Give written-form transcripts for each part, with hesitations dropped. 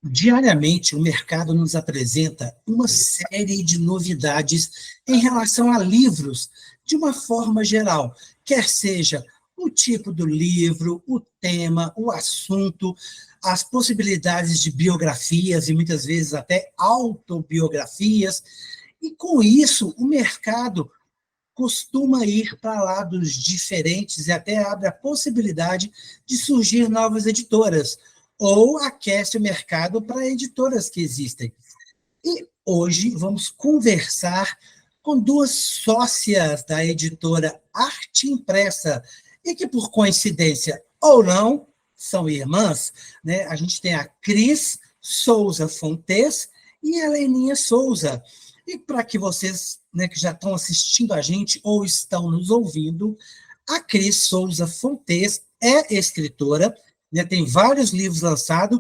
Diariamente, o mercado nos apresenta uma série de novidades em relação a livros, de uma forma geral, quer seja o tipo do livro, o tema, o assunto, as possibilidades de biografias e muitas vezes até autobiografias. E com isso, o mercado costuma ir para lados diferentes e até abre a possibilidade de surgir novas editoras, ou aquece o mercado para editoras que existem. E hoje vamos conversar com duas sócias da editora Arte Impressa, e que, por coincidência ou não, são irmãs, né? A gente tem a Cris Souza Fontes e a Leninha Souza. E para que vocês, né, que já estão assistindo a gente ou estão nos ouvindo, a Cris Souza Fontes é escritora, né, tem vários livros lançados,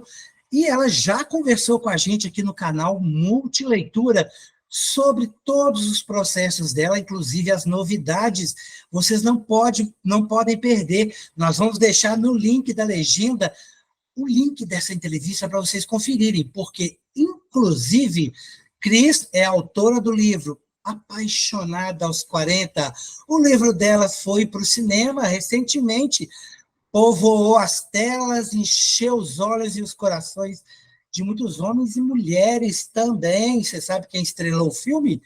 e ela já conversou com a gente aqui no canal Multileitura sobre todos os processos dela, inclusive as novidades. Vocês não podem perder. Nós vamos deixar no link da legenda o link dessa entrevista para vocês conferirem, porque, inclusive, Cris é autora do livro Apaixonada aos 40. O livro dela foi para o cinema recentemente, povoou as telas, encheu os olhos e os corações de muitos homens e mulheres também. Você sabe quem estrelou o filme?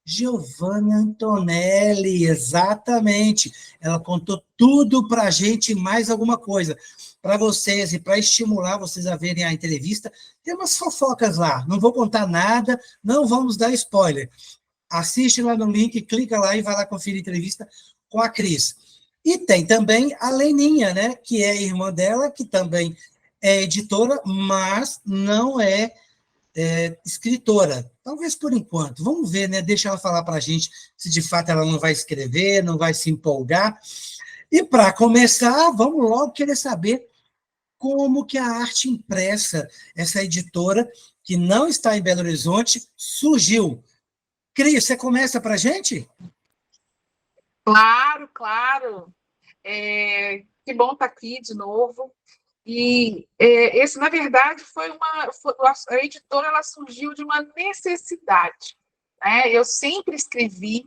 Giovanna Antonelli, exatamente. Ela contou tudo para a gente, mais alguma coisa. Para vocês e para estimular vocês a verem a entrevista, tem umas fofocas lá. Não vou contar nada, não vamos dar spoiler. Assiste lá no link, clica lá e vai lá conferir a entrevista com a Cris. E tem também a Leninha, né, que é irmã dela, que também é editora, mas não é escritora. Talvez por enquanto. Vamos ver, né? Deixa ela falar para a gente se de fato ela não vai escrever, não vai se empolgar. E para começar, vamos logo querer saber como que a Arte Impressa, essa editora que não está em Belo Horizonte, surgiu. Cris, você começa para a gente? Claro, claro. Que bom estar aqui de novo. E esse, na verdade, a editora ela surgiu de uma necessidade. Né? Eu sempre escrevi,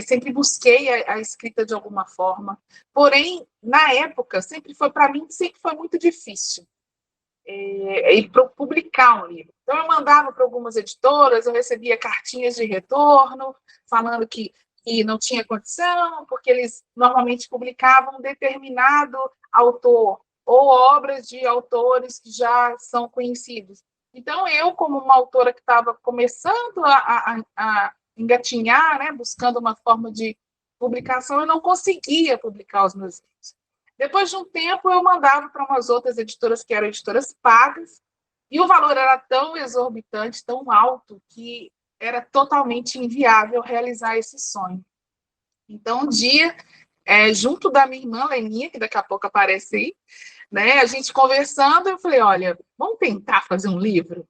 sempre busquei a escrita de alguma forma, porém, na época, para mim, sempre foi muito difícil publicar um livro. Então, eu mandava para algumas editoras, eu recebia cartinhas de retorno, falando que não tinha condição, porque eles normalmente publicavam um determinado autor, ou obras de autores que já são conhecidos. Então, eu, como uma autora que estava começando a engatinhar, né, buscando uma forma de publicação, eu não conseguia publicar os meus livros. Depois de um tempo, eu mandava para umas outras editoras que eram editoras pagas, e o valor era tão exorbitante, tão alto, que era totalmente inviável realizar esse sonho. Então, um dia, junto da minha irmã Leninha, que daqui a pouco aparece aí, né, a gente conversando, eu falei, olha, vamos tentar fazer um livro?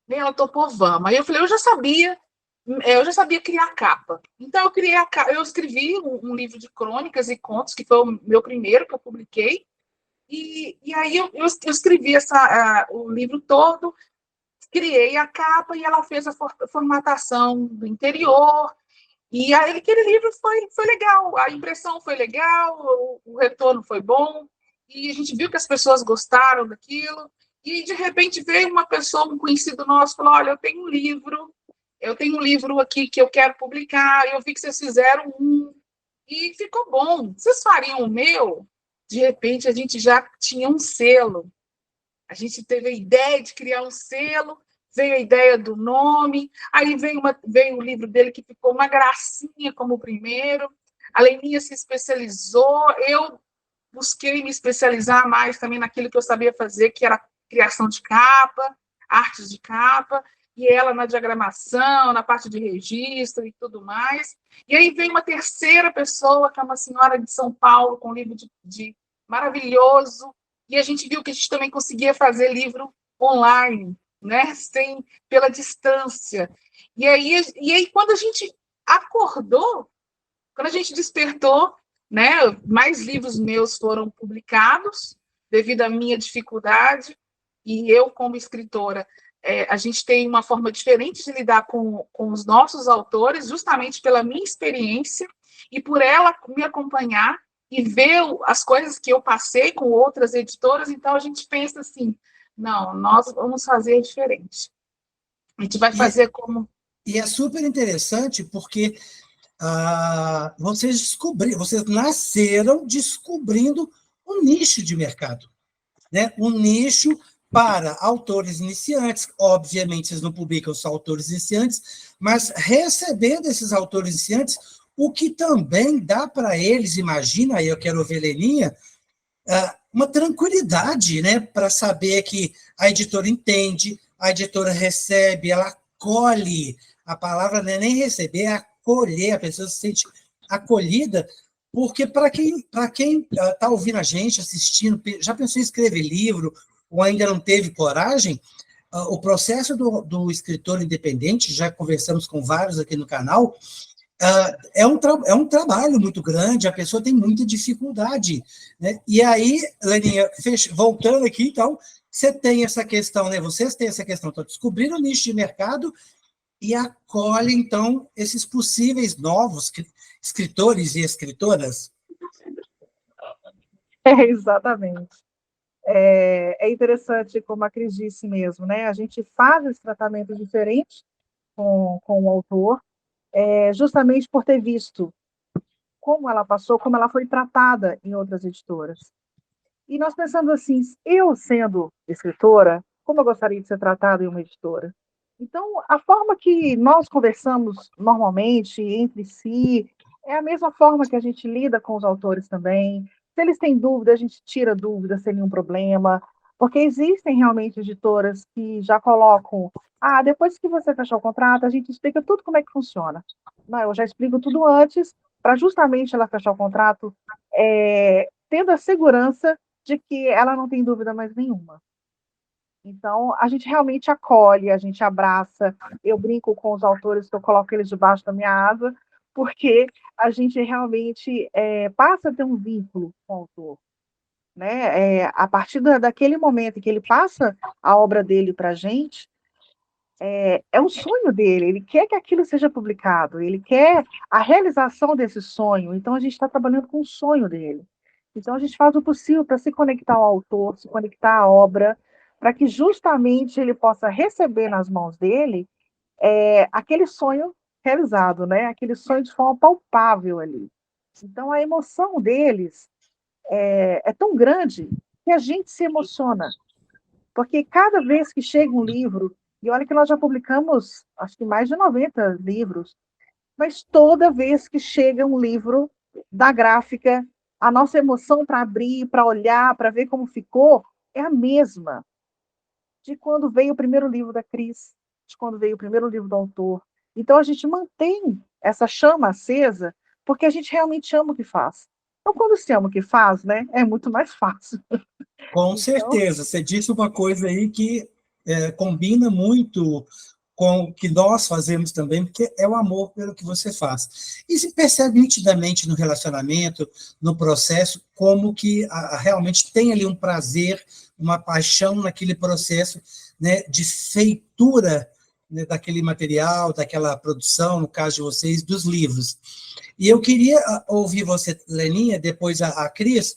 E ela topou, vamos. Aí eu falei, eu já sabia criar capa. Então, eu escrevi um livro de crônicas e contos, que foi o meu primeiro que eu publiquei, e aí eu escrevi o livro todo, criei a capa e ela fez a formatação do interior, e aí aquele livro foi legal, a impressão foi legal, o retorno foi bom, e a gente viu que as pessoas gostaram daquilo, e de repente veio uma pessoa, um conhecido nosso, falou, olha, eu tenho um livro aqui que eu quero publicar, eu vi que vocês fizeram e ficou bom. Vocês fariam o meu? De repente, a gente já tinha um selo. A gente teve a ideia de criar um selo, veio a ideia do nome, aí veio o livro dele que ficou uma gracinha como o primeiro. A Leninha se especializou, eu busquei me especializar mais também naquilo que eu sabia fazer, que era criação de capa, artes de capa, e ela na diagramação, na parte de registro e tudo mais. E aí veio uma terceira pessoa, que é uma senhora de São Paulo, com um livro de maravilhoso, e a gente viu que a gente também conseguia fazer livro online, né? Pela distância. E aí, quando a gente acordou, quando a gente despertou, né, mais livros meus foram publicados, devido à minha dificuldade, e eu, como escritora, a gente tem uma forma diferente de lidar com os nossos autores, justamente pela minha experiência e por ela me acompanhar e ver as coisas que eu passei com outras editoras. Então, a gente pensa assim, não, nós vamos fazer diferente. A gente vai E, fazer como... e é super interessante porque vocês nasceram descobrindo um nicho de mercado, né? Um nicho para autores iniciantes. Obviamente, vocês não publicam só autores iniciantes, mas recebendo esses autores iniciantes, o que também dá para eles, imagina, aí eu quero ver Leninha, uma tranquilidade, né, para saber que a editora entende, a editora recebe, ela acolhe. A palavra não é nem receber, é acolher, a pessoa se sente acolhida, porque para quem está ouvindo a gente, assistindo, já pensou em escrever livro, ou ainda não teve coragem, o processo do escritor independente, já conversamos com vários aqui no canal, é um trabalho muito grande, a pessoa tem muita dificuldade, né? E aí, Leninha, voltando aqui, então, você tem essa questão, né? Vocês têm essa questão, estão descobrindo o nicho de mercado e acolhem, então, esses possíveis novos escritores e escritoras. Exatamente. É interessante, como a Cris disse mesmo, né? A gente faz esse tratamento diferente com o autor, justamente por ter visto como ela passou, como ela foi tratada em outras editoras. E nós pensamos assim, eu sendo escritora, como eu gostaria de ser tratada em uma editora? Então, a forma que nós conversamos normalmente entre si é a mesma forma que a gente lida com os autores também. Se eles têm dúvida, a gente tira dúvida sem nenhum problema, porque existem realmente editoras que já colocam, depois que você fechou o contrato, a gente explica tudo como é que funciona. Não, eu já explico tudo antes, para justamente ela fechar o contrato, tendo a segurança de que ela não tem dúvida mais nenhuma. Então, a gente realmente acolhe, a gente abraça. Eu brinco com os autores que eu coloco eles debaixo da minha asa, porque a gente realmente passa a ter um vínculo com o autor. Né? A partir daquele momento em que ele passa a obra dele para a gente, é um sonho dele, ele quer que aquilo seja publicado, ele quer a realização desse sonho, então a gente está trabalhando com o sonho dele. Então a gente faz o possível para se conectar ao autor, se conectar à obra, para que justamente ele possa receber nas mãos dele aquele sonho realizado, né? Aquele sonho de forma palpável ali. Então a emoção deles é tão grande que a gente se emociona, porque cada vez que chega um livro, e olha que nós já publicamos, acho que mais de 90 livros, mas toda vez que chega um livro da gráfica, a nossa emoção para abrir, para olhar, para ver como ficou, é a mesma de quando veio o primeiro livro da Cris, de quando veio o primeiro livro do autor. Então a gente mantém essa chama acesa, porque a gente realmente ama o que faz. Então, quando se ama o que faz, né, é muito mais fácil. Com Então, certeza, você disse uma coisa aí que combina muito com o que nós fazemos também, porque é o amor pelo que você faz. E se percebe nitidamente no relacionamento, no processo, como que realmente tem ali um prazer, uma paixão naquele processo, né, de feitura, né, daquele material, daquela produção, no caso de vocês, dos livros. E eu queria ouvir você, Leninha, depois a Cris.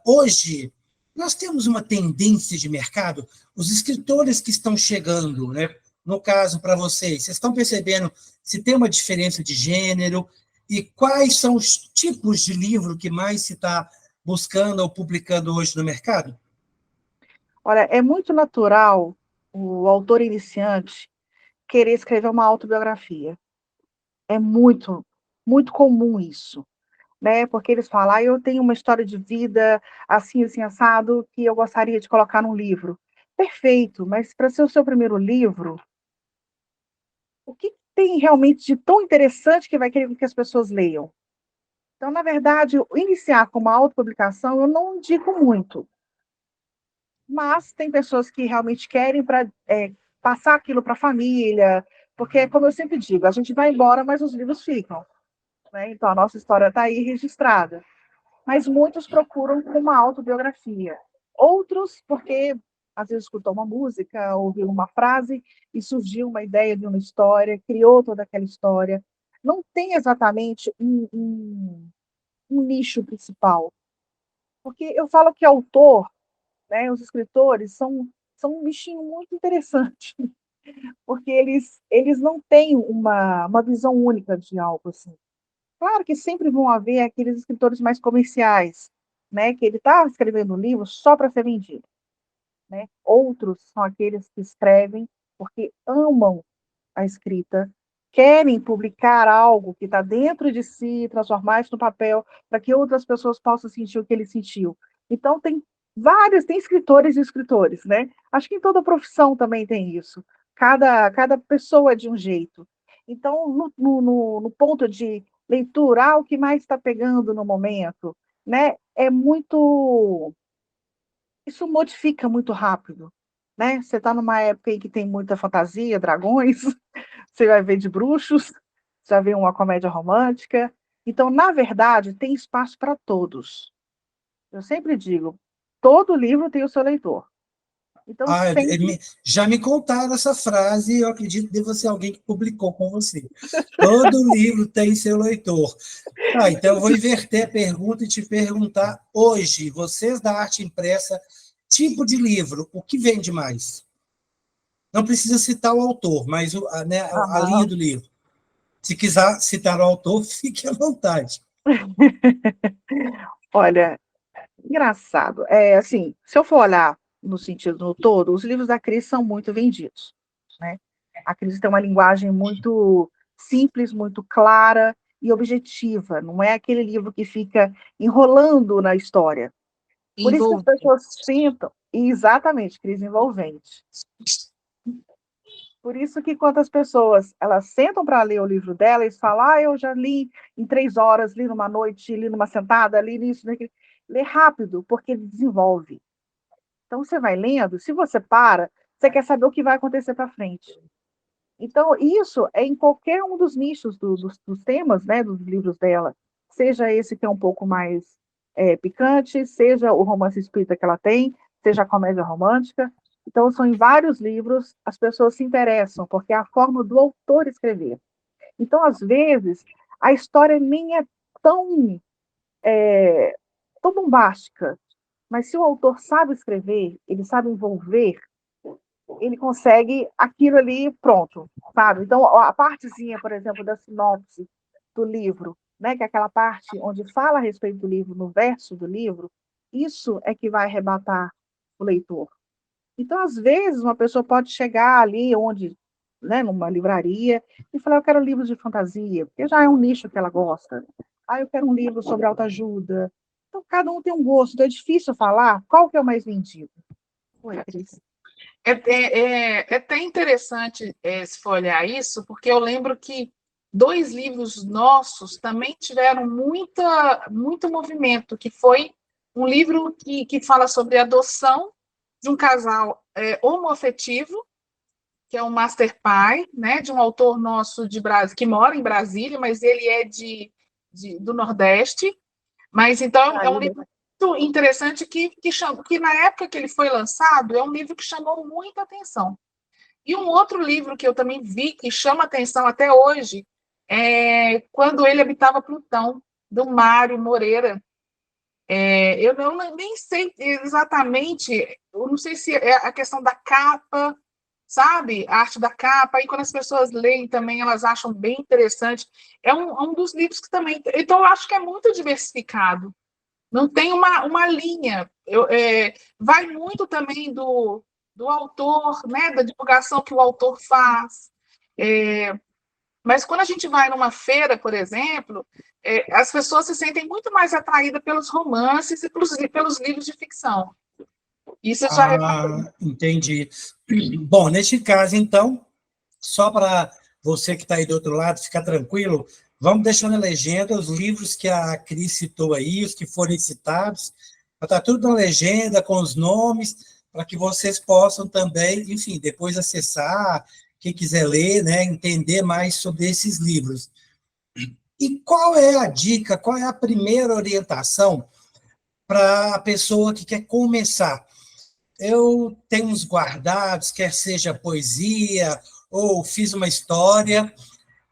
Hoje, nós temos uma tendência de mercado, os escritores que estão chegando, né? No caso, para vocês estão percebendo se tem uma diferença de gênero e quais são os tipos de livro que mais se está buscando ou publicando hoje no mercado? olha, é muito natural o autor iniciante querer escrever uma autobiografia. É muito, muito comum isso, né? Porque eles falam, eu tenho uma história de vida assim, assim, assado, que eu gostaria de colocar num livro. Perfeito, mas para ser o seu primeiro livro, o que tem realmente de tão interessante que vai querer que as pessoas leiam? Então, na verdade, iniciar com uma autopublicação eu não indico muito, mas tem pessoas que realmente querem para passar aquilo para a família, porque, como eu sempre digo, a gente vai embora, mas os livros ficam. Né? Então, a nossa história está aí registrada. Mas muitos procuram uma autobiografia. Outros, porque às vezes escutou uma música, ouviu uma frase e surgiu uma ideia de uma história, criou toda aquela história. Não tem exatamente um nicho principal, porque eu falo que autor, né, os escritores são um bichinho muito interessante, porque eles não têm uma visão única de algo assim. Claro que sempre vão haver aqueles escritores mais comerciais, né, que ele está escrevendo um livro só para ser vendido, né? Outros são aqueles que escrevem porque amam a escrita, querem publicar algo que está dentro de si, transformar isso no papel, para que outras pessoas possam sentir o que ele sentiu. Então, tem escritores e escritores, né? Acho que em toda profissão também tem isso. Cada pessoa é de um jeito. Então, no ponto de leitura, o que mais está pegando no momento, né? Isso modifica muito rápido, né? Você está numa época em que tem muita fantasia, dragões, você vai ver de bruxos, você vai ver uma comédia romântica. Então, na verdade, tem espaço para todos. Eu sempre digo, todo livro tem o seu leitor. Então, sempre. Já me contaram essa frase e eu acredito que deva ser alguém que publicou com você. Todo livro tem seu leitor. Então eu vou inverter a pergunta e te perguntar hoje, vocês da arte impressa, tipo de livro, o que vende mais? Não precisa citar o autor, mas né, a linha do livro. Se quiser citar o autor, fique à vontade. Olha, engraçado. Assim, se eu for olhar no sentido no todo, os livros da Cris são muito vendidos, né? A Cris tem uma linguagem muito simples, muito clara e objetiva. Não é aquele livro que fica enrolando na história. Por isso que as pessoas sentam. Exatamente, Cris envolvente. Por isso que quando as pessoas elas sentam para ler o livro dela, eles falam, eu já li em 3 horas, li numa noite, li numa sentada, li nisso, naquilo. Lê rápido, porque ele desenvolve. Então, você vai lendo, se você para, você quer saber o que vai acontecer para frente. Então, isso é em qualquer um dos nichos dos temas, né, dos livros dela. Seja esse que é um pouco mais picante, seja o romance espírita que ela tem, seja a comédia romântica. Então, são em vários livros, as pessoas se interessam, porque é a forma do autor escrever. Então, às vezes, a história nem é tão, tão bombástica, mas se o autor sabe escrever, ele sabe envolver, ele consegue aquilo ali pronto, sabe? Então, a partezinha, por exemplo, da sinopse do livro, né, que é aquela parte onde fala a respeito do livro, no verso do livro, isso é que vai arrebatar o leitor. Então, às vezes, uma pessoa pode chegar ali onde, né, numa livraria, e falar, eu quero livros de fantasia, porque já é um nicho que ela gosta. Eu quero um livro sobre autoajuda. Então, cada um tem um gosto, então é difícil falar qual que é o mais vendido. Oi, Cris. É até interessante se for olhar isso, porque eu lembro que 2 livros nossos também tiveram muito movimento, que foi um livro que fala sobre a adoção de um casal homoafetivo, que é um Master Pai, né, de um autor nosso de Brasília, que mora em Brasília, mas ele é do Nordeste. Mas então é um livro muito interessante que na época que ele foi lançado, é um livro que chamou muita atenção. E um outro livro que eu também vi que chama atenção até hoje é Quando Ele Habitava Plutão, do Mário Moreira. Eu nem sei exatamente, eu não sei se é a questão da capa, sabe? A arte da capa, e quando as pessoas leem também, elas acham bem interessante. É um dos livros que também. Então, eu acho que é muito diversificado. Não tem uma linha. Vai muito também do autor, né? Da divulgação que o autor faz. Mas quando a gente vai numa feira, por exemplo, as pessoas se sentem muito mais atraídas pelos romances e pelos livros de ficção. Isso já entendi. Bom, neste caso, então, só para você que está aí do outro lado ficar tranquilo, vamos deixar na legenda os livros que a Cris citou aí, os que forem citados, está tudo na legenda, com os nomes, para que vocês possam também, enfim, depois acessar, quem quiser ler, né, entender mais sobre esses livros. E qual é a dica, qual é a primeira orientação para a pessoa que quer começar? eu tenho uns guardados, quer seja poesia ou fiz uma história,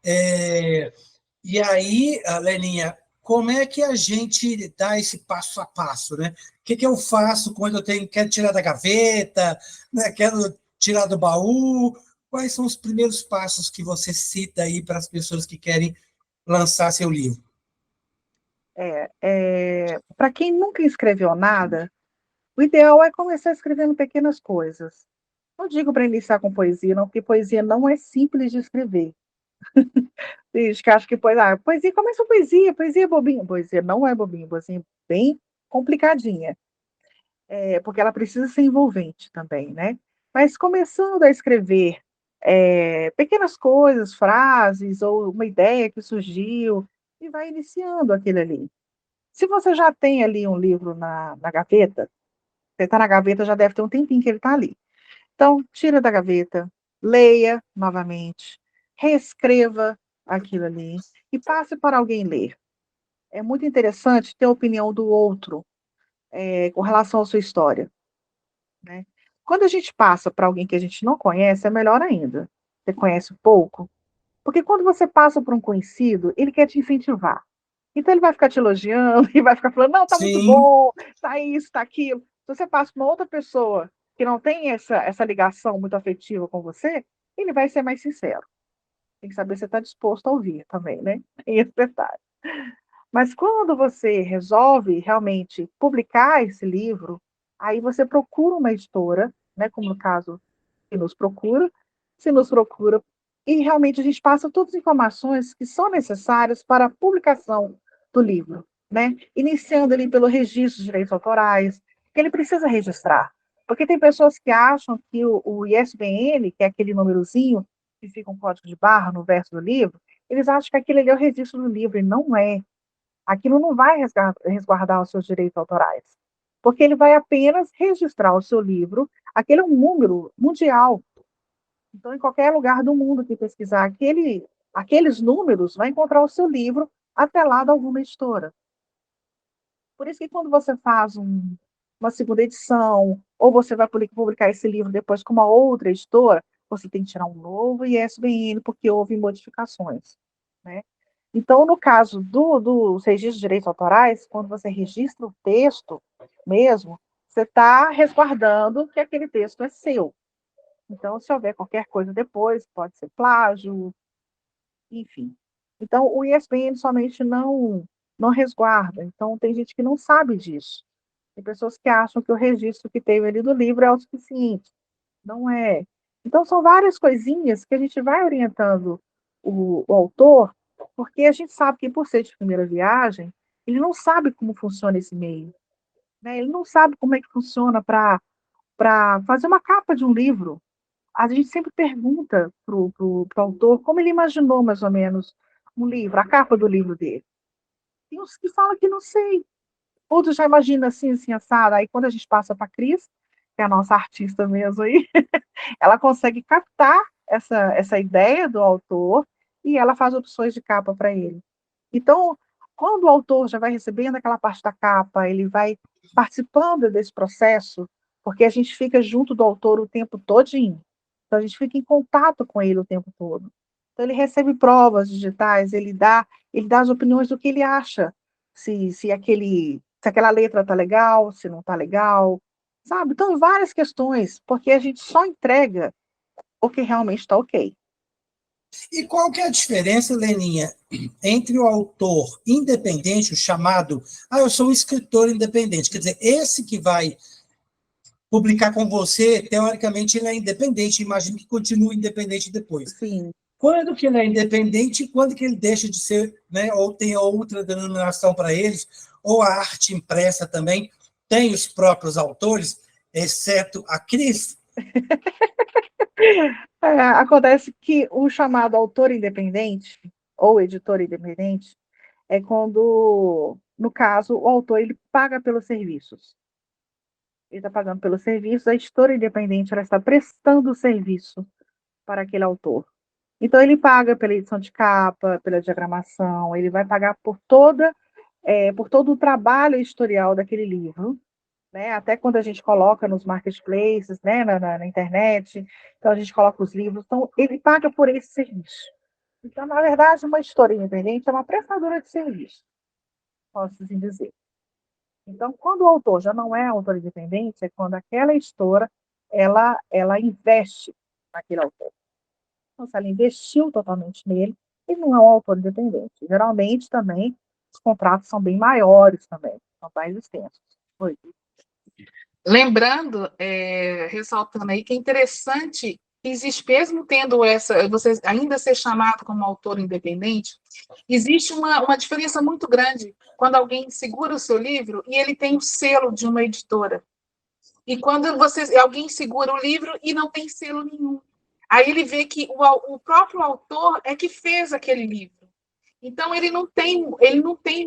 e aí, Leninha, como é que a gente dá esse passo a passo, né? O que eu faço quando quero tirar da gaveta, né? Quero tirar do baú? Quais são os primeiros passos que você cita aí para as pessoas que querem lançar seu livro? Para quem nunca escreveu nada, o ideal é começar escrevendo pequenas coisas. Não digo para iniciar com poesia, não, porque poesia não é simples de escrever. Tem gente que acha que poesia começa com poesia, poesia é bobinha. Poesia não é bobinha, poesia é bem complicadinha, porque ela precisa ser envolvente também, né? Mas começando a escrever pequenas coisas, frases, ou uma ideia que surgiu, e vai iniciando aquilo ali. Se você já tem ali um livro na gaveta, você está na gaveta, já deve ter um tempinho que ele está ali. Então, tira da gaveta, leia novamente, reescreva aquilo ali e passe para alguém ler. É muito interessante ter a opinião do outro com relação à sua história, né? Quando a gente passa para alguém que a gente não conhece, é melhor ainda. Você conhece pouco, porque quando você passa para um conhecido, ele quer te incentivar. Então ele vai ficar te elogiando e vai ficar falando, não, tá muito Sim, bom, tá isso, tá aquilo. Se você passa para uma outra pessoa que não tem essa ligação muito afetiva com você, ele vai ser mais sincero. Tem que saber se você está disposto a ouvir também, né? Tem esse detalhe. Mas quando você resolve realmente publicar esse livro, aí você procura uma editora, né, como no caso que nos procura, se nos procura, e realmente a gente passa todas as informações que são necessárias para a publicação do livro, né? Iniciando ali pelo registro de direitos autorais, que ele precisa registrar. Porque tem pessoas que acham que o ISBN, que é aquele númerozinho que fica um código de barra no verso do livro, eles acham que aquele ali é o registro do livro, e não é. Aquilo não vai resguardar os seus direitos autorais, porque ele vai apenas registrar o seu livro, aquele é um número mundial. Então, em qualquer lugar do mundo que pesquisar aqueles números, vai encontrar o seu livro atrelado a alguma editora. Por isso que quando você faz uma segunda edição, ou você vai publicar esse livro depois com uma outra editora, você tem que tirar um novo ISBN, porque houve modificações, né? Então, no caso dos registros de direitos autorais, quando você registra o texto mesmo, você está resguardando que aquele texto é seu. Então, se houver qualquer coisa depois, pode ser plágio, enfim. Então, o ISBN somente não resguarda. Então, tem gente que não sabe disso. Tem pessoas que acham que o registro que teve ali do livro é o suficiente. Não é. Então, são várias coisinhas que a gente vai orientando o autor, porque a gente sabe que, por ser de primeira viagem, ele não sabe como funciona esse meio, né? Ele não sabe como é que funciona para fazer uma capa de um livro. A gente sempre pergunta para o autor como ele imaginou, mais ou menos, um livro, a capa do livro dele. Tem uns que falam que não sei, outros já imaginam assim, assim, assado. Aí, quando a gente passa para a Cris, que é a nossa artista mesmo aí, ela consegue captar essa ideia do autor e ela faz opções de capa para ele. Então, quando o autor já vai recebendo aquela parte da capa, ele vai participando desse processo, porque a gente fica junto do autor o tempo todinho. Então, a gente fica em contato com ele o tempo todo. Então, ele recebe provas digitais, ele dá as opiniões do que ele acha, se aquela letra está legal, se não está legal, sabe? Então, várias questões, porque a gente só entrega o que realmente está ok. E qual que é a diferença, Leninha, entre o autor independente, o chamado, eu sou um escritor independente, quer dizer, esse que vai publicar com você, teoricamente, ele é independente, imagino que continue independente depois. Sim. Quando que ele é independente e quando que ele deixa de ser, né, ou tem outra denominação para eles, ou a arte impressa também tem os próprios autores, exceto a Cris? Acontece que o chamado autor independente, ou editor independente, é quando, no caso, o autor ele paga pelos serviços. Ele está pagando pelos serviços, a editora independente ela está prestando serviço para aquele autor. Então, ele paga pela edição de capa, pela diagramação, ele vai pagar por todo o trabalho editorial daquele livro, né? Até quando a gente coloca nos marketplaces, né? Na internet, então a gente coloca os livros, então ele paga por esse serviço. Então, na verdade, uma editora independente é uma prestadora de serviço, posso assim dizer. Então, quando o autor já não é autor independente, é quando aquela editora ela investe naquele autor. Então, se ela investiu totalmente nele, ele não é um autor independente. Geralmente, também, os contratos são bem maiores também, são mais extensos. Oi. Lembrando, ressaltando aí, que é interessante, existe, mesmo tendo essa, você ainda ser chamado como autor independente, existe uma diferença muito grande quando alguém segura o seu livro e ele tem o selo de uma editora. E quando alguém segura o livro e não tem selo nenhum. Aí ele vê que o próprio autor é que fez aquele livro. Então ele não tem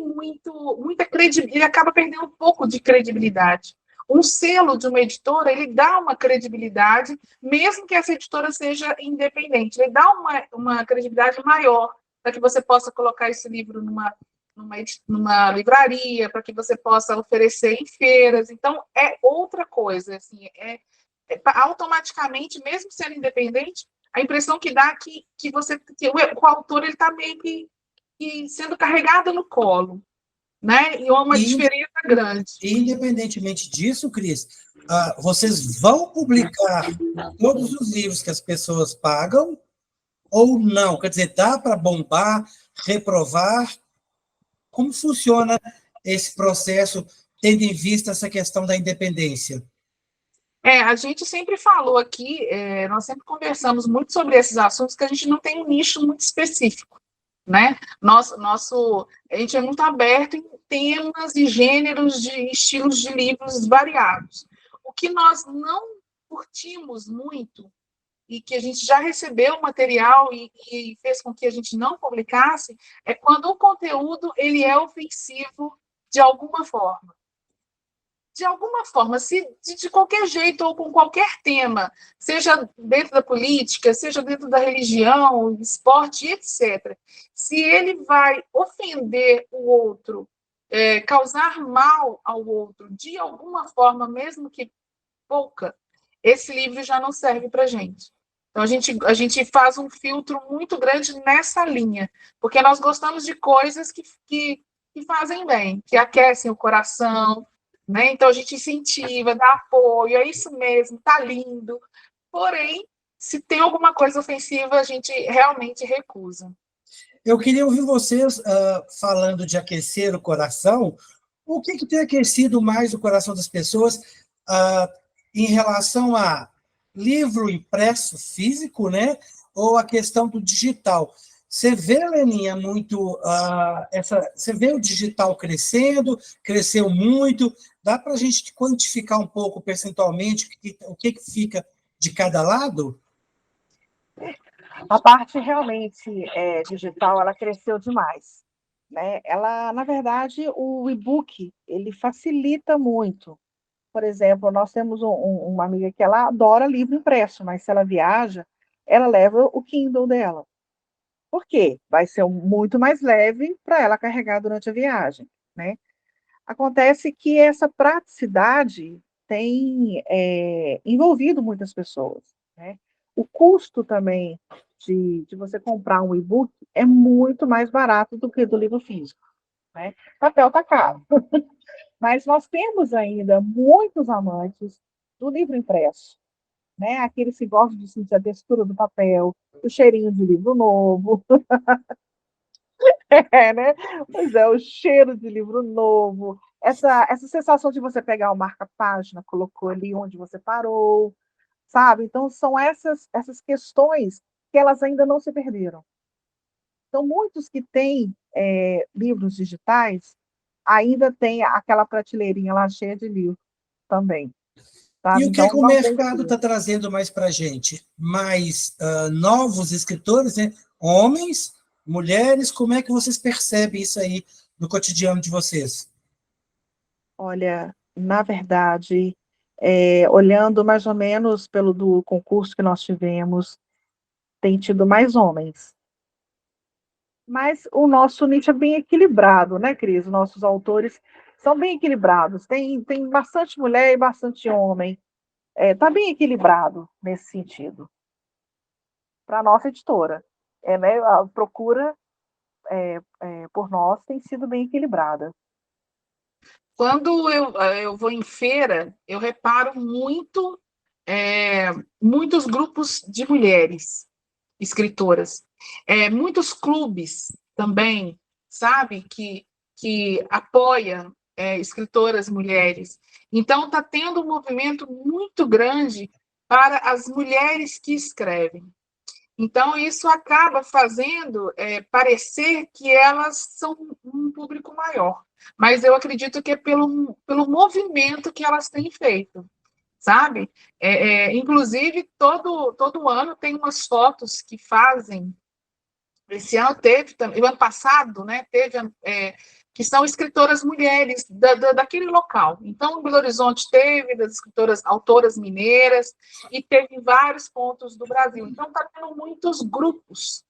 muita credibilidade, ele acaba perdendo um pouco de credibilidade. Um selo de uma editora, ele dá uma credibilidade, mesmo que essa editora seja independente, ele dá uma credibilidade maior para que você possa colocar esse livro numa livraria, para que você possa oferecer em feiras. Então, é outra coisa. Assim, automaticamente, mesmo sendo independente, a impressão que dá é que o autor está meio que sendo carregado no colo, né? E é uma diferença grande. Independentemente disso, Cris, vocês vão publicar todos os livros que as pessoas pagam ou não? Quer dizer, dá para bombar, reprovar? Como funciona esse processo, tendo em vista essa questão da independência? A gente sempre falou aqui, nós sempre conversamos muito sobre esses assuntos, que a gente não tem um nicho muito específico, né? A gente é muito aberto em temas e gêneros de estilos de livros variados. O que nós não curtimos muito e que a gente já recebeu material e fez com que a gente não publicasse é quando o conteúdo ele é ofensivo de alguma forma. De alguma forma, se de qualquer jeito ou com qualquer tema, seja dentro da política, seja dentro da religião, esporte, etc. Se ele vai ofender o outro, causar mal ao outro de alguma forma, mesmo que pouca, esse livro já não serve para a gente. Então, a gente faz um filtro muito grande nessa linha, porque nós gostamos de coisas que fazem bem, que aquecem o coração, né? Então, a gente incentiva, dá apoio, é isso mesmo, tá lindo. Porém, se tem alguma coisa ofensiva, a gente realmente recusa. Eu queria ouvir vocês falando de aquecer o coração. O que tem aquecido mais o coração das pessoas em relação a livro impresso físico, né? Ou a questão do digital? Você vê, Leninha, muito você vê o digital crescendo, cresceu muito. Dá para a gente quantificar um pouco percentualmente o que fica de cada lado? A parte realmente digital, ela cresceu demais, né? Ela, na verdade, o e-book, ele facilita muito. Por exemplo, nós temos uma amiga que ela adora livro impresso, mas se ela viaja, ela leva o Kindle dela. Por quê? Vai ser muito mais leve para ela carregar durante a viagem, né? Acontece que essa praticidade tem envolvido muitas pessoas, né? O custo também de você comprar um e-book é muito mais barato do que do livro físico, né? Papel está caro. Mas nós temos ainda muitos amantes do livro impresso, né? Aqueles que gostam de sentir a textura do papel, o cheirinho de livro novo. Né? Pois é, o cheiro de livro novo, essa sensação de você pegar o marca-página, colocou ali onde você parou, sabe? Então, são essas questões que elas ainda não se perderam. Então, muitos que têm livros digitais ainda têm aquela prateleirinha lá cheia de livro também. E Sabe? o que, Então, que o não tem mercado está trazendo mais para a gente? Mais novos escritores, né? Homens, mulheres, como é que vocês percebem isso aí no cotidiano de vocês? Olha, na verdade, olhando mais ou menos pelo do concurso que nós tivemos, tem tido mais homens. Mas o nosso nicho é bem equilibrado, né, Cris? Nossos autores são bem equilibrados. Tem bastante mulher e bastante homem. Está bem equilibrado nesse sentido. Para a nossa editora. Né, a procura por nós tem sido bem equilibrada. Quando eu vou em feira, eu reparo muitos grupos de mulheres escritoras, muitos clubes também, sabe, que apoia escritoras mulheres. Então, está tendo um movimento muito grande para as mulheres que escrevem. Então, isso acaba fazendo parecer que elas são um público maior. Mas eu acredito que é pelo movimento que elas têm feito, sabe? Inclusive, todo ano tem umas fotos que fazem. Esse ano teve também, o ano passado, né, teve que são escritoras mulheres daquele local. Então, em Belo Horizonte teve das escritoras, autoras mineiras, e teve em vários pontos do Brasil. Então, está tendo muitos grupos,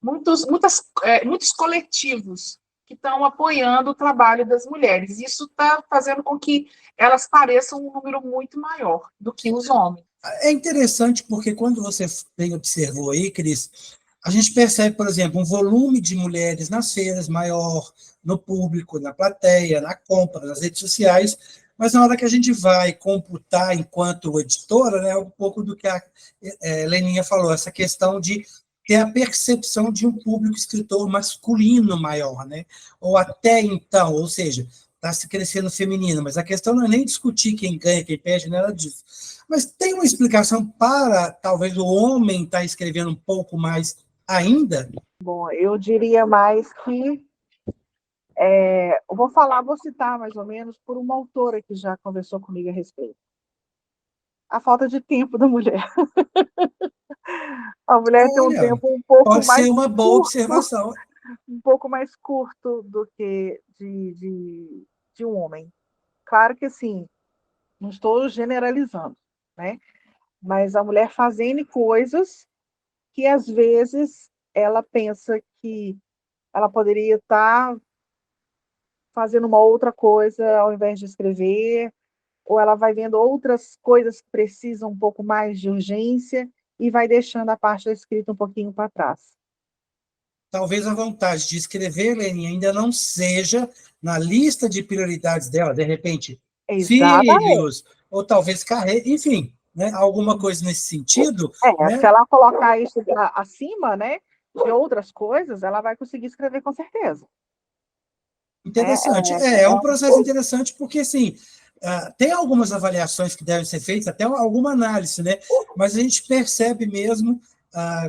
muitos coletivos que estão apoiando o trabalho das mulheres. Isso está fazendo com que elas pareçam um número muito maior do que os homens. É interessante porque quando você bem observou aí, Cris, a gente percebe, por exemplo, um volume de mulheres nas feiras maior, no público, na plateia, na compra, nas redes sociais, mas na hora que a gente vai computar enquanto editora, né, um pouco do que a Leninha falou, essa questão de ter a percepção de um público escritor masculino maior, né? Ou até então, ou seja, está se crescendo feminino, mas a questão não é nem discutir quem ganha, quem perde, nada disso. Mas tem uma explicação para, talvez, o homem estar escrevendo um pouco mais ainda? Bom, eu diria mais que vou citar mais ou menos por uma autora que já conversou comigo a respeito. A falta de tempo da mulher. A mulher tem um Olha, tempo um pouco pode mais ser uma boa curto, observação. um pouco mais curto do que de um homem. Claro que assim, não estou generalizando, né? Mas a mulher fazendo coisas que às vezes ela pensa que ela poderia estar fazendo uma outra coisa ao invés de escrever, ou ela vai vendo outras coisas que precisam um pouco mais de urgência e vai deixando a parte da escrita um pouquinho para trás. Talvez a vontade de escrever, Lenin, ainda não seja na lista de prioridades dela, de repente, Exatamente. filhos, ou talvez carreira, enfim, né, alguma coisa nesse sentido, Se né? ela colocar isso acima, né, de outras coisas, ela vai conseguir escrever com certeza. Interessante. É um processo interessante porque, assim, tem algumas avaliações que devem ser feitas, até alguma análise, né? Mas a gente percebe mesmo,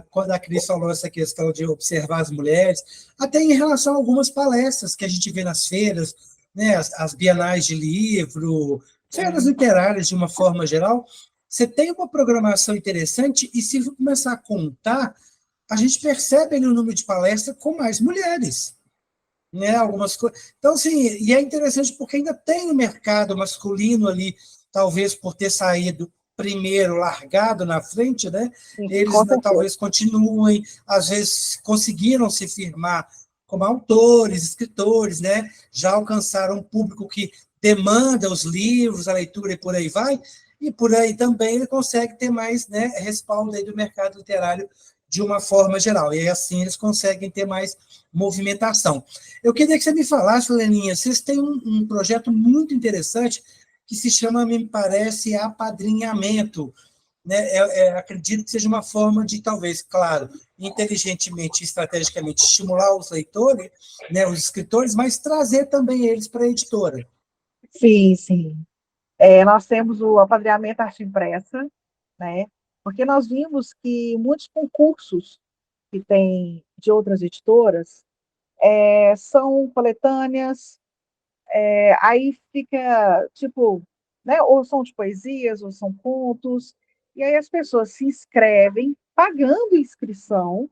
quando a Cris falou essa questão de observar as mulheres, até em relação a algumas palestras que a gente vê nas feiras, né? As bienais de livro, feiras literárias de uma forma geral, você tem uma programação interessante e se começar a contar, a gente percebe ali o número de palestras com mais mulheres, né? Algumas coisas. Então, assim, e é interessante porque ainda tem o mercado masculino ali, talvez por ter saído primeiro, largado na frente, né? Eles talvez continuem, às vezes conseguiram se firmar como autores, escritores, né? Já alcançaram um público que demanda os livros, a leitura e por aí vai, e por aí também ele consegue ter mais, né, respaldo aí do mercado literário de uma forma geral, e assim eles conseguem ter mais movimentação. Eu queria que você me falasse, Leninha, vocês têm um projeto muito interessante que se chama, me parece, apadrinhamento, né? Acredito que seja uma forma de, talvez, claro, inteligentemente, estrategicamente, estimular os leitores, né, os escritores, mas trazer também eles para a editora. Sim, sim. Nós temos o apadrinhamento arte impressa, né? Porque nós vimos que muitos concursos que tem de outras editoras são coletâneas, aí fica, tipo, né, ou são de poesias, ou são contos, e aí as pessoas se inscrevem, pagando inscrição,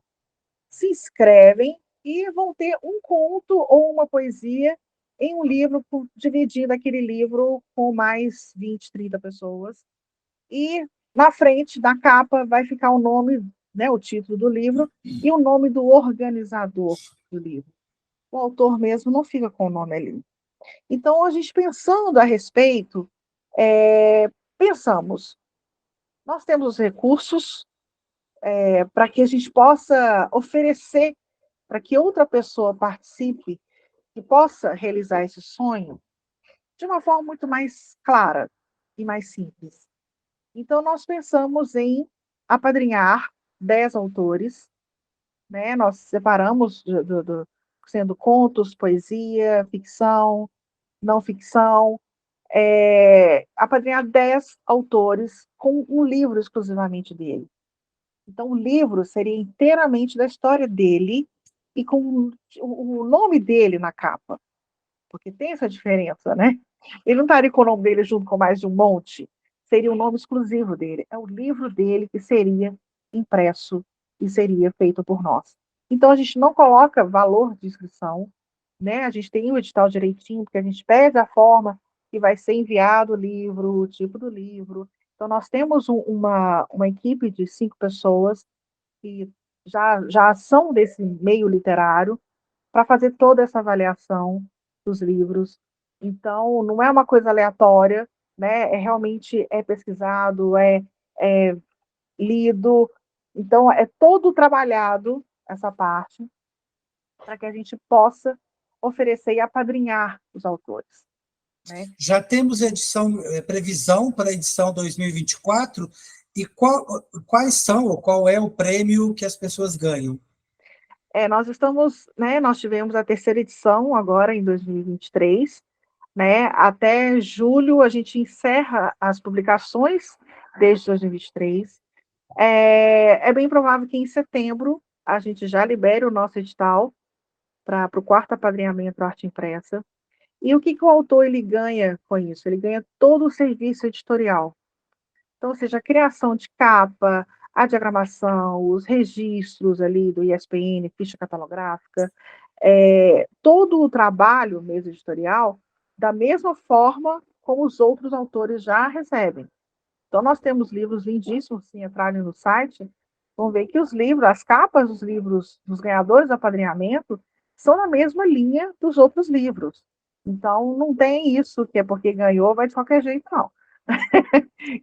se inscrevem e vão ter um conto ou uma poesia em um livro, dividindo aquele livro com mais 20, 30 pessoas, e na frente da capa vai ficar o nome, né, o título do livro, e o nome do organizador do livro. O autor mesmo não fica com o nome ali. Então, a gente pensando a respeito, pensamos, nós temos os recursos para que a gente possa oferecer para que outra pessoa participe e possa realizar esse sonho de uma forma muito mais clara e mais simples. Então, nós pensamos em apadrinhar 10 autores, né? Nós separamos sendo contos, poesia, ficção, não ficção, apadrinhar 10 autores com um livro exclusivamente dele. Então, o livro seria inteiramente da história dele e com o nome dele na capa, porque tem essa diferença, né? Ele não estaria com o nome dele junto com mais de um monte, seria um nome exclusivo dele. É o livro dele que seria impresso e seria feito por nós. Então, a gente não coloca valor de inscrição, né? A gente tem o edital direitinho, porque a gente pede a forma que vai ser enviado o livro, o tipo do livro. Então, nós temos uma equipe de 5 pessoas que já são desse meio literário para fazer toda essa avaliação dos livros. Então, não é uma coisa aleatória, né? Realmente pesquisado, é lido. Então, é todo trabalhado essa parte para que a gente possa oferecer e apadrinhar os autores, né? Já temos previsão para a edição 2024, e quais são, ou qual é o prêmio que as pessoas ganham? Nós estamos, né, nós tivemos a terceira edição agora em 2023, né? Até julho a gente encerra as publicações desde 2023. É bem provável que em setembro a gente já libere o nosso edital para o quarto apadrinhamento Arte Impressa. E o que o autor ele ganha com isso? Ele ganha todo o serviço editorial. Então, ou seja, a criação de capa, a diagramação, os registros ali do ISBN, ficha catalográfica, todo o trabalho mesmo editorial, da mesma forma como os outros autores já recebem. Então, nós temos livros lindíssimos, se entrarem no site, vão ver que os livros, as capas dos livros dos ganhadores do apadrinhamento são na mesma linha dos outros livros. Então, não tem isso que é porque ganhou, vai de qualquer jeito, não.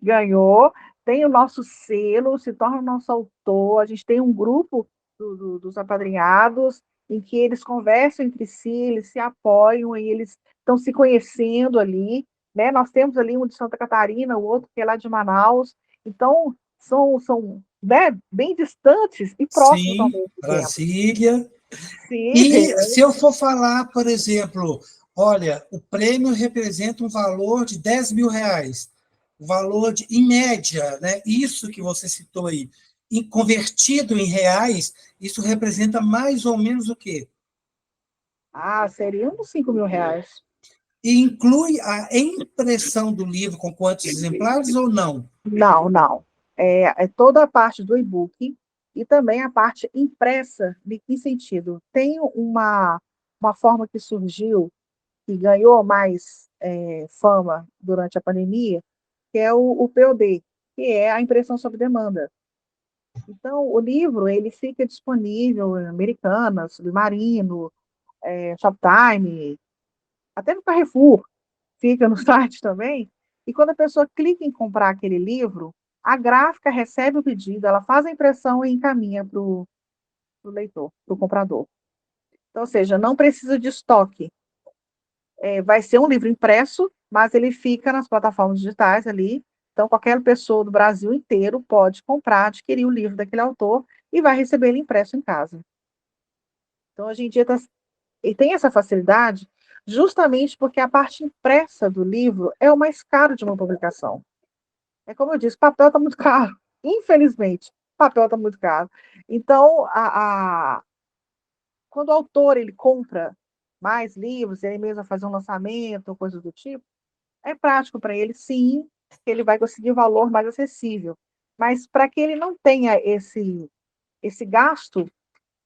Ganhou, tem o nosso selo, se torna nosso autor, a gente tem um grupo dos apadrinhados, em que eles conversam entre si, eles se apoiam e eles estão se conhecendo ali, né? Nós temos ali um de Santa Catarina, o outro que é lá de Manaus, então são né, bem distantes e próximos ao Sim, mesmo tempo. Brasília. Sim, E se eu for falar, por exemplo, olha, o prêmio representa um valor de R$ 10.000, o valor em média, né? Isso que você citou aí, convertido em reais, isso representa mais ou menos o quê? seria uns R$ 5.000. E inclui a impressão do livro com quantos exemplares ou não? Não, não. É toda a parte do e-book e também a parte impressa. De que sentido? Tem uma forma que surgiu, que ganhou mais fama durante a pandemia, que é o POD, que é a impressão sob demanda. Então, o livro ele fica disponível em Americanas, Submarino, Shoptime, até no Carrefour, fica no site também, e quando a pessoa clica em comprar aquele livro, a gráfica recebe o pedido, ela faz a impressão e encaminha para o leitor, para o comprador. Então, ou seja, não precisa de estoque. Vai ser um livro impresso, mas ele fica nas plataformas digitais ali, então qualquer pessoa do Brasil inteiro pode comprar, adquirir o livro daquele autor e vai receber ele impresso em casa. Então, hoje em dia, e tem essa facilidade justamente porque a parte impressa do livro é o mais caro de uma publicação. É como eu disse, papel está muito caro. Infelizmente, papel está muito caro. Então, quando o autor ele compra mais livros, ele mesmo vai fazer um lançamento, ou coisa do tipo, é prático para ele, sim, que ele vai conseguir um valor mais acessível. Mas para que ele não tenha esse gasto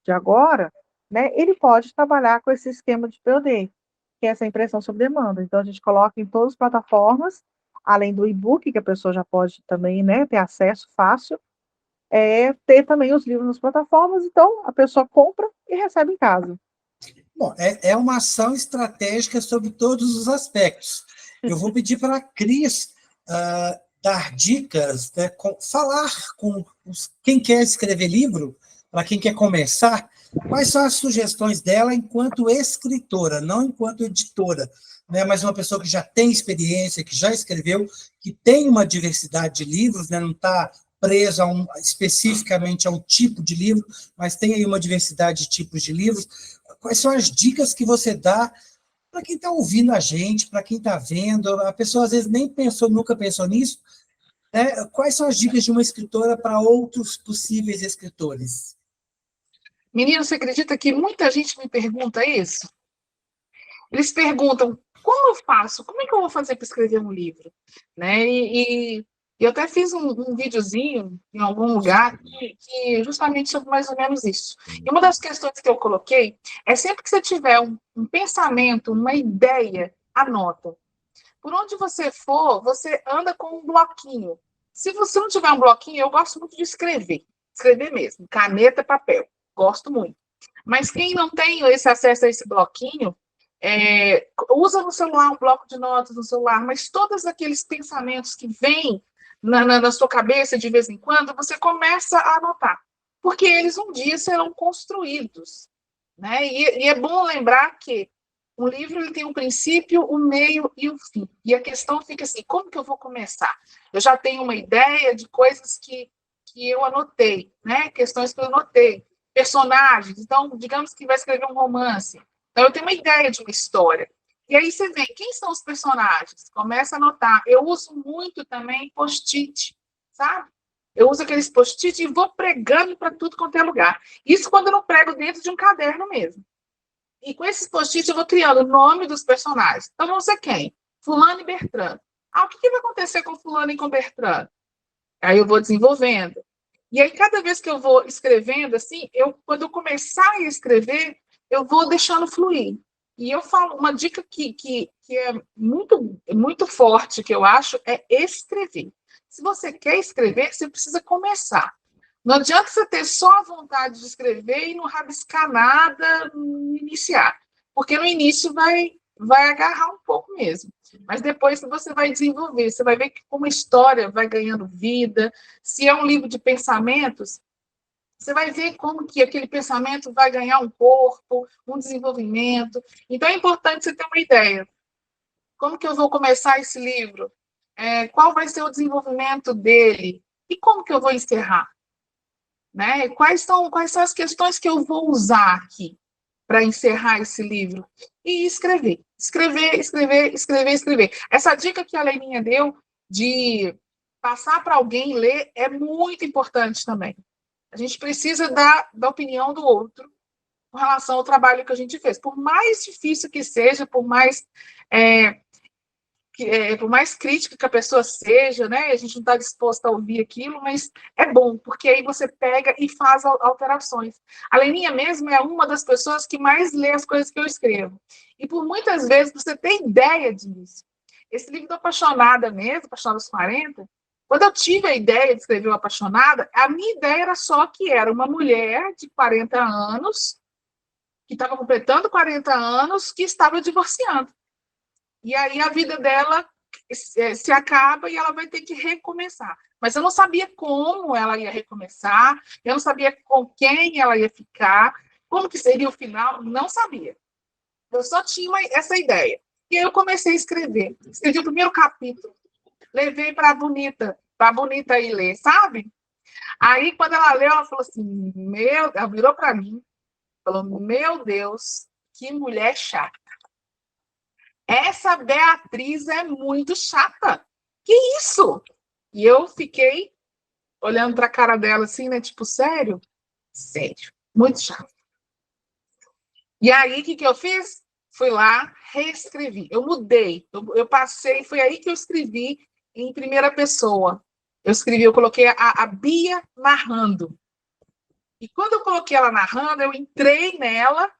de agora, né, ele pode trabalhar com esse esquema de POD, que é essa impressão sob demanda. Então, a gente coloca em todas as plataformas, além do e-book, que a pessoa já pode também, né, ter acesso fácil, ter também os livros nas plataformas, então a pessoa compra e recebe em casa. Bom, é uma ação estratégica sobre todos os aspectos. Eu vou pedir para a Cris dar dicas, né, falar com quem quer escrever livro, para quem quer começar, quais são as sugestões dela enquanto escritora, não enquanto editora, né, mas uma pessoa que já tem experiência, que já escreveu, que tem uma diversidade de livros, né, não está preso especificamente a um tipo de livro, mas tem aí uma diversidade de tipos de livros. Quais são as dicas que você dá para quem está ouvindo a gente, para quem está vendo? A pessoa, às vezes, nem pensou, nunca pensou nisso, né? Quais são as dicas de uma escritora para outros possíveis escritores? Menino, você acredita que muita gente me pergunta isso? Eles perguntam, como eu faço? Como é que eu vou fazer para escrever um livro? Né? E eu até fiz um videozinho em algum lugar que justamente sobre mais ou menos isso. E uma das questões que eu coloquei é sempre que você tiver um pensamento, uma ideia, anota. Por onde você for, você anda com um bloquinho. Se você não tiver um bloquinho, eu gosto muito de escrever mesmo, caneta, papel, gosto muito. Mas quem não tem esse acesso a esse bloquinho, usa no celular um bloco de notas no celular, mas todos aqueles pensamentos que vêm na sua cabeça de vez em quando, você começa a anotar, porque eles um dia serão construídos. Né? E é bom lembrar que um livro ele tem um princípio, um meio e um fim. E a questão fica assim, como que eu vou começar? Eu já tenho uma ideia de coisas que eu anotei, né? Questões que eu anotei. Personagens. Então, digamos que vai escrever um romance. Então, eu tenho uma ideia de uma história. E aí você vê, quem são os personagens? Começa a anotar. Eu uso muito também post-it, sabe? Eu uso aqueles post-it e vou pregando para tudo quanto é lugar. Isso quando eu não prego dentro de um caderno mesmo. E com esses post-its eu vou criando o nome dos personagens. Então, vão ser quem? Fulano e Bertrand. O que vai acontecer com Fulano e com Bertrand? Aí eu vou desenvolvendo. E aí, cada vez que eu vou escrevendo, assim, quando eu começar a escrever, eu vou deixando fluir. E eu falo, uma dica que é muito, muito forte, que eu acho, é escrever. Se você quer escrever, você precisa começar. Não adianta você ter só a vontade de escrever e não rabiscar nada no iniciar, porque no início vai agarrar um pouco mesmo. Mas depois você vai desenvolver, você vai ver que como a história vai ganhando vida. Se é um livro de pensamentos, você vai ver como que aquele pensamento vai ganhar um corpo, um desenvolvimento. Então é importante você ter uma ideia. Como que eu vou começar esse livro? Qual vai ser o desenvolvimento dele? E como que eu vou encerrar? Né? Quais são as questões que eu vou usar aqui para encerrar esse livro? E escrever. Escrever. Essa dica que a Leninha deu de passar para alguém ler é muito importante também. A gente precisa da opinião do outro com relação ao trabalho que a gente fez. Por mais difícil que seja, por mais crítica que a pessoa seja, né? A gente não está disposto a ouvir aquilo, mas é bom, porque aí você pega e faz alterações. A Leninha mesmo é uma das pessoas que mais lê as coisas que eu escrevo. E por muitas vezes você tem ideia disso. Esse livro do Apaixonada mesmo, Apaixonada aos 40, quando eu tive a ideia de escrever o Apaixonada, a minha ideia era só que era uma mulher de 40 anos, que estava completando 40 anos, que estava divorciando. E aí a vida dela se acaba e ela vai ter que recomeçar. Mas eu não sabia como ela ia recomeçar, eu não sabia com quem ela ia ficar, como que seria o final, não sabia. Eu só tinha essa ideia. E aí eu comecei a escrever. Escrevi o primeiro capítulo, levei para a Bonita ir ler, sabe? Aí, quando ela leu, ela falou assim, ela virou para mim, falou, meu Deus, que mulher chata. Essa Beatriz é muito chata. Que isso? E eu fiquei olhando para a cara dela assim, né? Tipo, sério? Sério. Muito chato. E aí, o que eu fiz? Fui lá, reescrevi. Eu mudei. Eu passei, foi aí que eu escrevi em primeira pessoa. Eu coloquei a Bia narrando. E quando eu coloquei ela narrando, eu entrei nela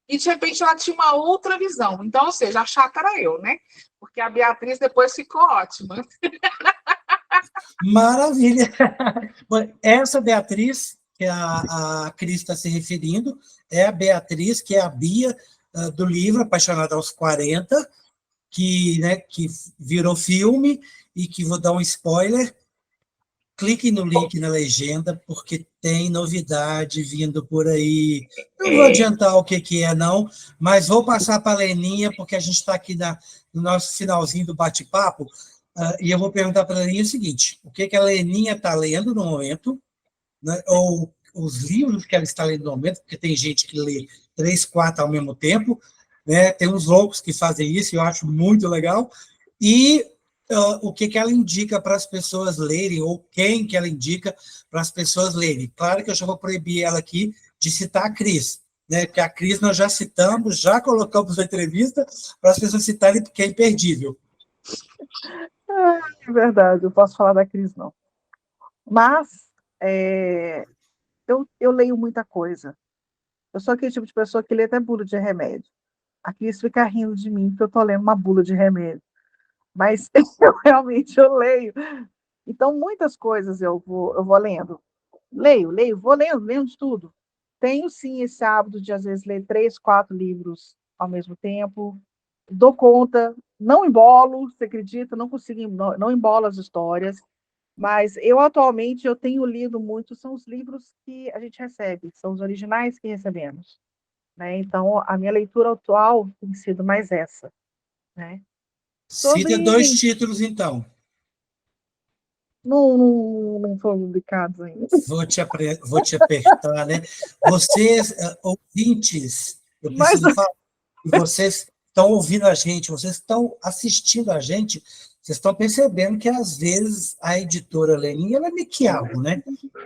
e, de repente, ela tinha uma outra visão. Então, ou seja, a chata era eu, né? Porque a Beatriz depois ficou ótima. Maravilha! Essa Beatriz, que a Cris está se referindo é a Beatriz, que é a Bia do livro Apaixonada aos 40, que virou filme, e que vou dar um spoiler. Clique no link na legenda, porque tem novidade vindo por aí. Não vou adiantar o que é, não, mas vou passar para a Leninha, porque a gente está aqui no nosso finalzinho do bate-papo, e eu vou perguntar para a Leninha o seguinte: o que a Leninha está lendo no momento, né, ou os livros que ela está lendo no momento, porque tem gente que lê 3, 4 ao mesmo tempo, né? Tem uns loucos que fazem isso, e eu acho muito legal, e o que ela indica para as pessoas lerem, ou quem que ela indica para as pessoas lerem. Claro que eu já vou proibir ela aqui de citar a Cris, né? Porque a Cris nós já citamos, já colocamos na entrevista, para as pessoas citarem, porque é imperdível. É verdade, eu posso falar da Cris, não. Mas eu leio muita coisa. Eu sou aquele tipo de pessoa que lê até bula de remédio. A Cris fica rindo de mim, porque eu estou lendo uma bula de remédio. Mas eu leio. Então, muitas coisas eu vou lendo. Vou lendo de tudo. Tenho, sim, esse hábito de, às vezes, ler 3, 4 livros ao mesmo tempo. Dou conta, não embolo, você acredita? Não consigo, não embolo as histórias. Mas atualmente, eu tenho lido muito, são os livros que a gente recebe, são os originais que recebemos, né? Então, a minha leitura atual tem sido mais essa, né? Cita 2 títulos, então. Não foram publicados ainda. Vou te apertar, né? Vocês, ouvintes, eu preciso falar, e vocês estão ouvindo a gente, vocês estão assistindo a gente, vocês estão percebendo que, às vezes, a editora Leninha, ela é mequiabo, né?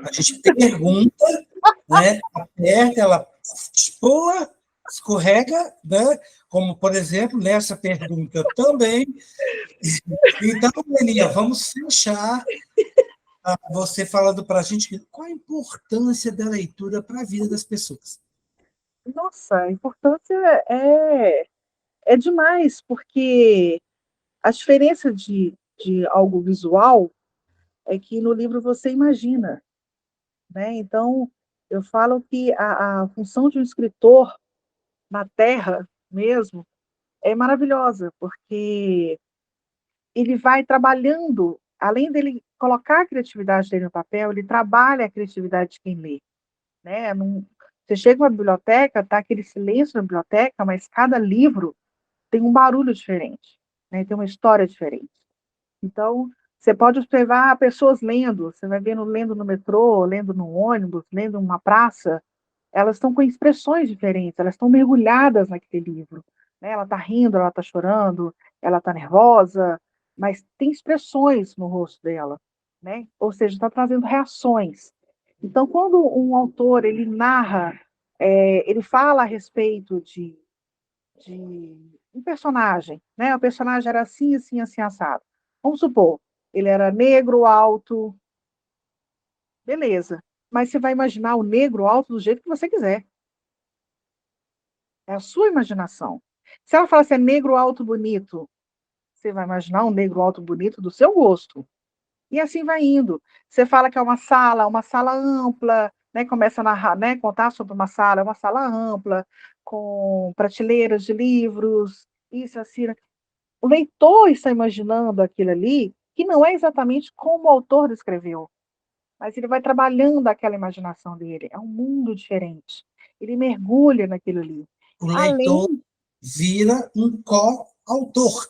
A gente pergunta, né? Aperta, ela pula, escorrega, né? Como, por exemplo, nessa pergunta também. Então, Leninha, vamos fechar você falando para a gente qual a importância da leitura para a vida das pessoas. Nossa, a importância é demais, porque a diferença de algo visual é que no livro você imagina, né? Então, eu falo que a função de um escritor na Terra mesmo é maravilhosa, porque ele vai trabalhando, além dele colocar a criatividade dele no papel, ele trabalha a criatividade de quem lê, né? Você chega numa biblioteca, tá aquele silêncio na biblioteca, mas cada livro tem um barulho diferente, né? Tem uma história diferente. Então, você pode observar pessoas lendo, você vai lendo no metrô, lendo no ônibus, lendo numa praça, elas estão com expressões diferentes, elas estão mergulhadas naquele livro, né? Ela está rindo, ela está chorando, ela está nervosa, mas tem expressões no rosto dela, né? Ou seja, está trazendo reações. Então, quando um autor ele narra, ele fala a respeito de um personagem, né? O personagem era assim, assim, assim, assado. Vamos supor, ele era negro, alto, beleza. Mas você vai imaginar o negro alto do jeito que você quiser. É a sua imaginação. Se ela fala assim, é negro alto bonito, você vai imaginar um negro alto bonito do seu gosto. E assim vai indo. Você fala que é uma sala ampla, né? Começa a narrar, né? Contar sobre é uma sala ampla, com prateleiras de livros, isso, assim. O leitor está imaginando aquilo ali, que não é exatamente como o autor descreveu, mas ele vai trabalhando aquela imaginação dele. É um mundo diferente. Ele mergulha naquilo ali. O leitor vira um coautor,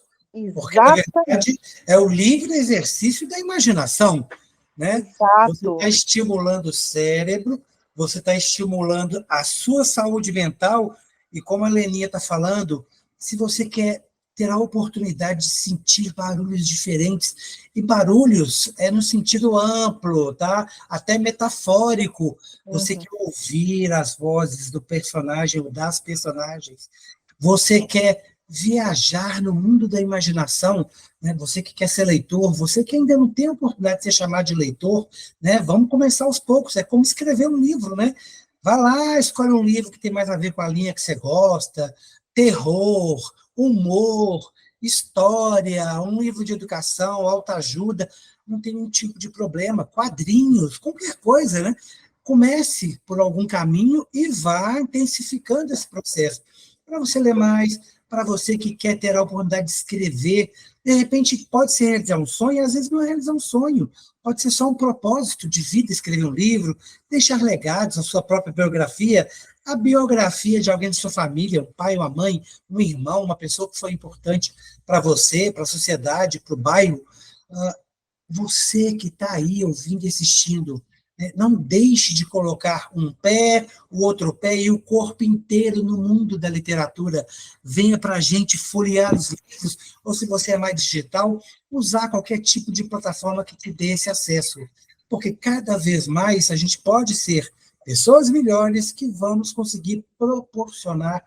porque, na verdade, é o livre exercício da imaginação, né? Exato. Você está estimulando o cérebro, você está estimulando a sua saúde mental, e como a Leninha está falando, se você quer ter a oportunidade de sentir barulhos diferentes, e barulhos é no sentido amplo, tá? Até metafórico. Você quer ouvir as vozes do personagem ou das personagens, você quer viajar no mundo da imaginação, né? Você que quer ser leitor, você que ainda não tem a oportunidade de ser chamado de leitor, né? Vamos começar aos poucos, é como escrever um livro, né? Vai lá, escolhe um livro que tem mais a ver com a linha que você gosta, terror, humor, história, um livro de educação, autoajuda, não tem nenhum tipo de problema, quadrinhos, qualquer coisa, né? comece por algum caminho e vá intensificando esse processo. Para você ler mais, para você que quer ter a oportunidade de escrever, de repente pode ser realizar um sonho, e às vezes não é realizar um sonho, pode ser só um propósito de vida, escrever um livro, deixar legados, a sua própria biografia, a biografia de alguém de sua família, um pai, uma mãe, um irmão, uma pessoa que foi importante para você, para a sociedade, para o bairro. Você que está aí ouvindo e assistindo, né, não deixe de colocar um pé, o outro pé e o corpo inteiro no mundo da literatura. Venha para a gente folhear os livros, ou se você é mais digital, usar qualquer tipo de plataforma que te dê esse acesso. Porque cada vez mais a gente pode ser pessoas melhores que vamos conseguir proporcionar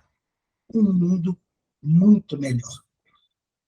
um mundo muito melhor.